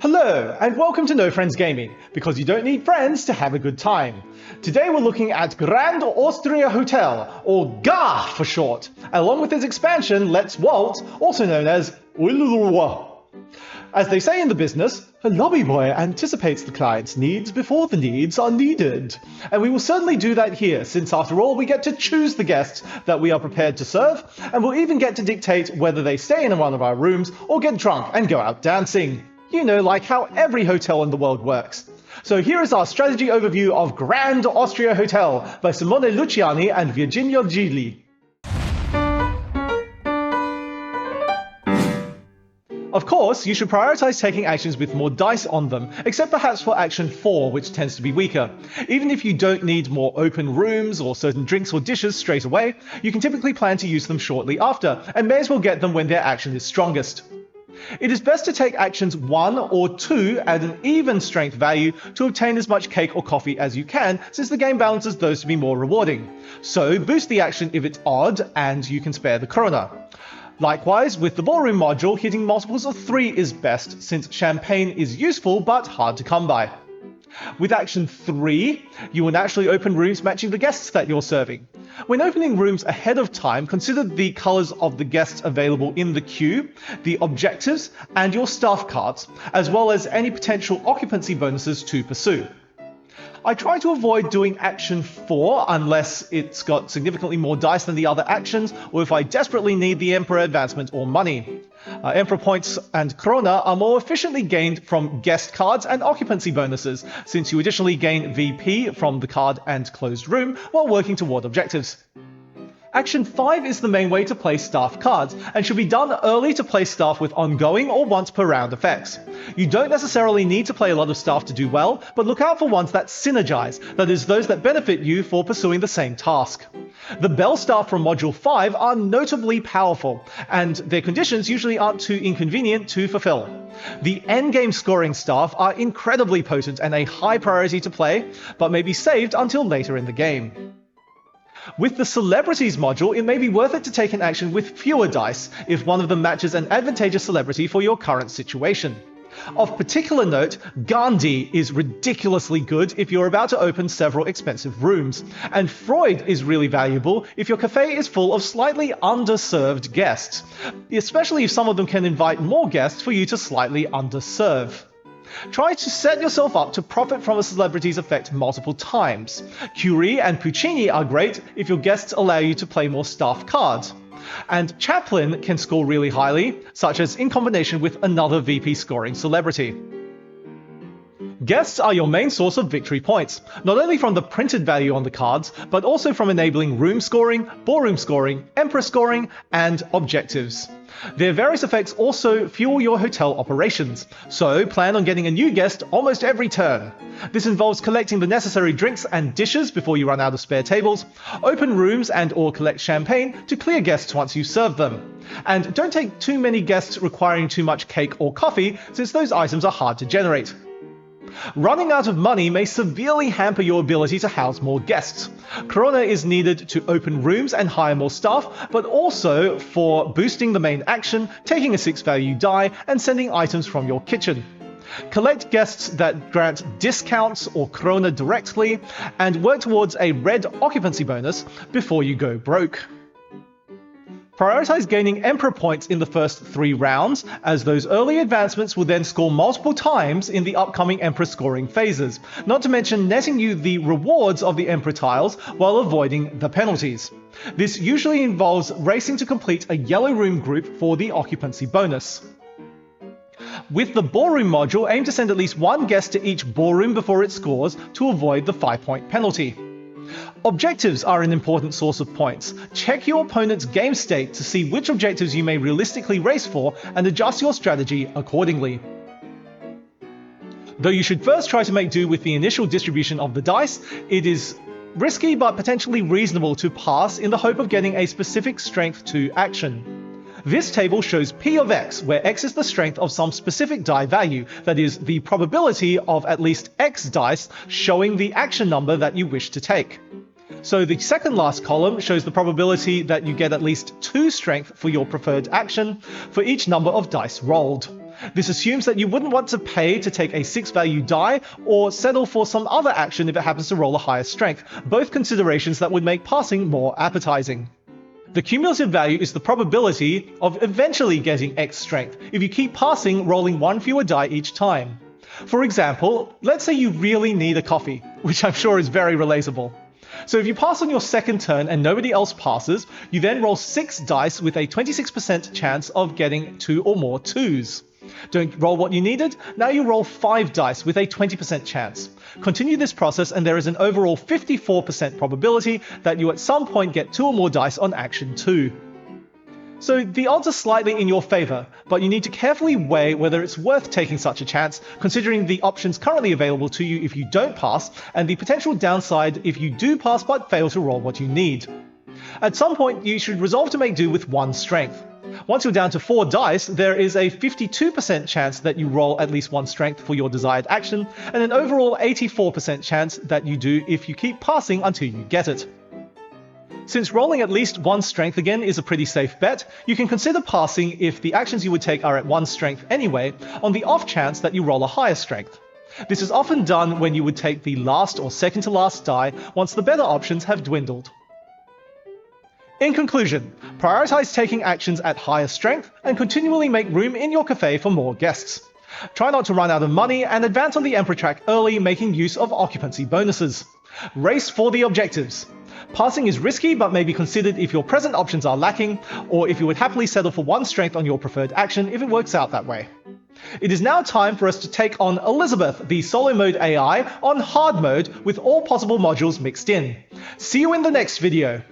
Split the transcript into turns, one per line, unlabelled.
Hello, and welcome to No Friends Gaming, because you don't need friends to have a good time. Today we're looking at Grand Austria Hotel, or GA for short, along with its expansion, Let's Waltz, also known as Ululua. As they say in the business, a lobby boy anticipates the client's needs before the needs are needed. And we will certainly do that here, since after all we get to choose the guests that we are prepared to serve, and we'll even get to dictate whether they stay in one of our rooms or get drunk and go out dancing. You know, like how every hotel in the world works. So here is our strategy overview of Grand Austria Hotel by Simone Luciani and Virginia Gigli. Of course, you should prioritize taking actions with more dice on them, except perhaps for action 4, which tends to be weaker. Even if you don't need more open rooms or certain drinks or dishes straight away, you can typically plan to use them shortly after, and may as well get them when their action is strongest. It is best to take actions 1 or 2 at an even strength value to obtain as much cake or coffee as you can, since the game balances those to be more rewarding. So boost the action if it's odd and you can spare the krona. Likewise, with the ballroom module, hitting multiples of 3 is best, since champagne is useful but hard to come by. With action 3, you will naturally open rooms matching the guests that you're serving. When opening rooms ahead of time, consider the colors of the guests available in the queue, the objectives, and your staff cards, as well as any potential occupancy bonuses to pursue. I try to avoid doing action 4 unless it's got significantly more dice than the other actions, or if I desperately need the Emperor advancement or money. Emperor points and krona are more efficiently gained from guest cards and occupancy bonuses, since you additionally gain VP from the card and closed room while working toward objectives. Action 5 is the main way to play staff cards, and should be done early to play staff with ongoing or once per round effects. You don't necessarily need to play a lot of staff to do well, but look out for ones that synergize, that is, those that benefit you for pursuing the same task. The bell staff from Module 5 are notably powerful, and their conditions usually aren't too inconvenient to fulfill. The endgame scoring staff are incredibly potent and a high priority to play, but may be saved until later in the game. With the Celebrities module, it may be worth it to take an action with fewer dice if one of them matches an advantageous celebrity for your current situation. Of particular note, Gandhi is ridiculously good if you're about to open several expensive rooms, and Freud is really valuable if your cafe is full of slightly underserved guests, especially if some of them can invite more guests for you to slightly underserve. Try to set yourself up to profit from a celebrity's effect multiple times. Curie and Puccini are great if your guests allow you to play more staff cards. And Chaplin can score really highly, such as in combination with another VP scoring celebrity. Guests are your main source of victory points, not only from the printed value on the cards, but also from enabling room scoring, ballroom scoring, emperor scoring, and objectives. Their various effects also fuel your hotel operations, so plan on getting a new guest almost every turn. This involves collecting the necessary drinks and dishes before you run out of spare tables, open rooms and/or collect champagne to clear guests once you serve them. And don't take too many guests requiring too much cake or coffee, since those items are hard to generate. Running out of money may severely hamper your ability to house more guests. Krona is needed to open rooms and hire more staff, but also for boosting the main action, taking a 6 value die, and sending items from your kitchen. Collect guests that grant discounts or krona directly, and work towards a red occupancy bonus before you go broke. Prioritize gaining Emperor points in the first 3 rounds, as those early advancements will then score multiple times in the upcoming Emperor scoring phases, not to mention netting you the rewards of the Emperor tiles while avoiding the penalties. This usually involves racing to complete a yellow room group for the occupancy bonus. With the ballroom module, aim to send at least 1 guest to each ballroom before it scores to avoid the 5-point penalty. Objectives are an important source of points. Check your opponent's game state to see which objectives you may realistically race for and adjust your strategy accordingly. Though you should first try to make do with the initial distribution of the dice, it is risky but potentially reasonable to pass in the hope of getting a specific strength 2 action. This table shows P of X, where X is the strength of some specific die value, that is, the probability of at least X dice showing the action number that you wish to take. So the second last column shows the probability that you get at least 2 strength for your preferred action for each number of dice rolled. This assumes that you wouldn't want to pay to take a 6-value die or settle for some other action if it happens to roll a higher strength, both considerations that would make passing more appetizing. The cumulative value is the probability of eventually getting X strength if you keep passing rolling one fewer die each time. For example, let's say you really need a coffee, which I'm sure is very relatable. So if you pass on your second turn and nobody else passes, you then roll 6 dice with a 26% chance of getting 2 or more 2s. Don't roll what you needed, now you roll 5 dice with a 20% chance. Continue this process and there is an overall 54% probability that you at some point get 2 or more dice on action 2. So the odds are slightly in your favor, but you need to carefully weigh whether it's worth taking such a chance, considering the options currently available to you if you don't pass, and the potential downside if you do pass but fail to roll what you need. At some point, you should resolve to make do with 1 strength. Once you're down to 4 dice, there is a 52% chance that you roll at least 1 strength for your desired action, and an overall 84% chance that you do if you keep passing until you get it. Since rolling at least 1 strength again is a pretty safe bet, you can consider passing if the actions you would take are at 1 strength anyway, on the off chance that you roll a higher strength. This is often done when you would take the last or second to last die once the better options have dwindled. In conclusion, prioritize taking actions at higher strength and continually make room in your cafe for more guests. Try not to run out of money and advance on the Emperor track early, making use of occupancy bonuses. Race for the objectives. Passing is risky but may be considered if your present options are lacking, or if you would happily settle for 1 strength on your preferred action if it works out that way. It is now time for us to take on Elizabeth, the solo mode AI, on hard mode with all possible modules mixed in. See you in the next video.